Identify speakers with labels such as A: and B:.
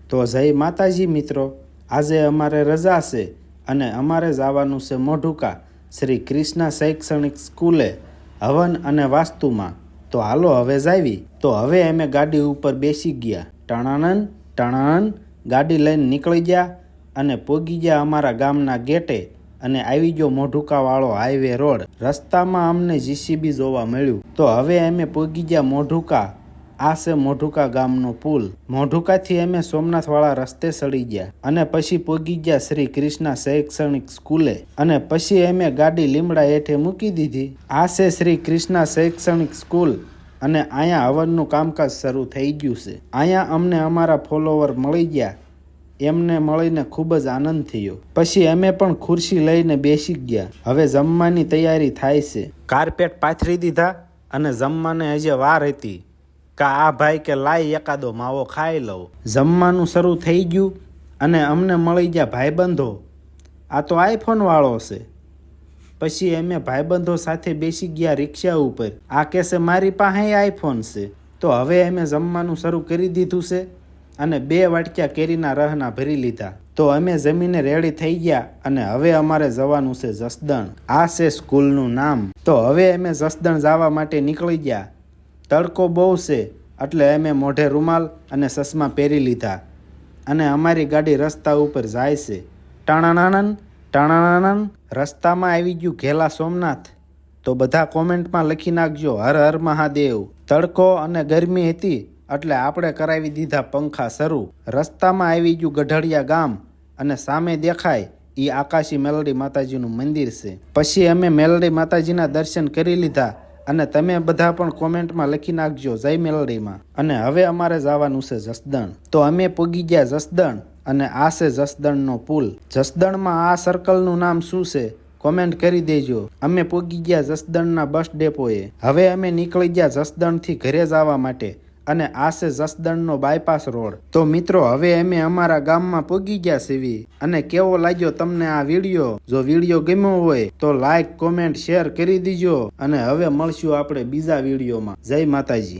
A: તો જય માતાજી મિત્રો, આજે અમારે રજા છે અને અમારે જવાનું છે મોઢુકા શ્રી કૃષ્ણા શૈક્ષણિક સ્કૂલે હવન અને વાસ્તુમાં। તો હાલો હવે જાવી। તો હવે અમે ગાડી ઉપર બેસી ગયા, ટણાનન ટણાનન ગાડી લઈને નીકળી ગયા અને પોગી ગયા અમારા ગામના ગેટે અને આવી ગયો મોઢુકા વાળો હાઈવે રોડ। રસ્તામાં અમને જીસીબી જોવા મળ્યું। તો હવે અમે પોગી ગયા મોઢુકા। આ છે મોઢુકા ગામનો પુલ। મોઢુકાથી અમે સોમનાથ વાળા રસ્તે ચડી ગયા અને પછી પોગી ગયા શ્રી કૃષ્ણા શૈક્ષણિક સ્કૂલે અને પછી અમે ગાડી લીમડા હેઠે મૂકી દીધી। આ છે શ્રી કૃષ્ણા શૈક્ષણિક સ્કૂલ અને અહીંયા હવનનું કામકાજ શરૂ થઈ ગયું છે। અહીંયા અમને અમારા ફોલોવર મળી ગયા, એમને મળીને ખૂબ જ આનંદ થયો। પછી અમે પણ ખુરશી લઈને બેસી ગયા। હવે જમવાની તૈયારી થાય છે। કાર્પેટ પાથરી દીધા અને જમવાને હજી વાર હતી કા આ ભાઈ કે લાઈ એકાદો માવો ખાઈ લઉં। જમવાનું શરૂ થઈ ગયું અને અમને મળી ગયા ભાઈબંધો। આ તો આઈફોન વાળો છે। પછી અમે ભાઈબંધો સાથે બેસી ગયા રિક્ષા ઉપર। આ કહેશે મારી પાસે આઈફોન છે। તો હવે અમે જમવાનું શરૂ કરી દીધું છે અને 2 વાટક્યા કેરીના રહના ભરી લીધા। તો અમે જમીને રેડી થઈ ગયા અને હવે અમારે જવાનું છે જસદણ। આ છે સ્કૂલનું નામ। તો હવે અમે જસદણ જવા માટે નીકળી ગયા। તડકો બહુ છે એટલે અમે મોઢે રૂમાલ અને ચશ્મા પહેરી લીધા અને અમારી ગાડી રસ્તા ઉપર જાય છે। ટાણાનાનન ટાણાનાનન રસ્તામાં આવી ગયું ઘેલા સોમનાથ। તો બધા કોમેન્ટમાં લખી નાખજો હર હર મહાદેવ। તડકો અને ગરમી હતી એટલે આપણે કરાવી દીધા પંખા શરૂ। રસ્તામાં આવી ગયું ગઢડિયા ગામ અને સામે દેખાય એ આકાશી મેલડી માતાજીનું મંદિર છે। પછી અમે મેલડી માતાજીના દર્શન કરી લીધા અને તમે બધા પણ કોમેન્ટમાં લખી નાખજો જય મેલડીમાં। અને હવે અમારે જવાનું છે જસદણ। તો અમે પોગી ગયા જસદણ અને આ છે જસદણનો પુલ। જસદણમાં આ સર્કલનું નામ શું છે કોમેન્ટ કરી દેજો। અમે પોગી ગયા જસદણના બસ ડેપોએ। હવે અમે નીકળી ગયા જસદણથી ઘરે જવા માટે અને આ છે જસદણનો બાયપાસ રોડ। તો મિત્રો હવે અમે અમારા ગામમાં પોગી ગયા છીએ અને કેવો લાગ્યો તમને આ વિડીયો? જો વિડીયો ગમ્યો હોય તો લાઈક કોમેન્ટ શેર કરી દીજો અને હવે મળશું આપણે બીજા વિડીયોમાં। જય માતાજી।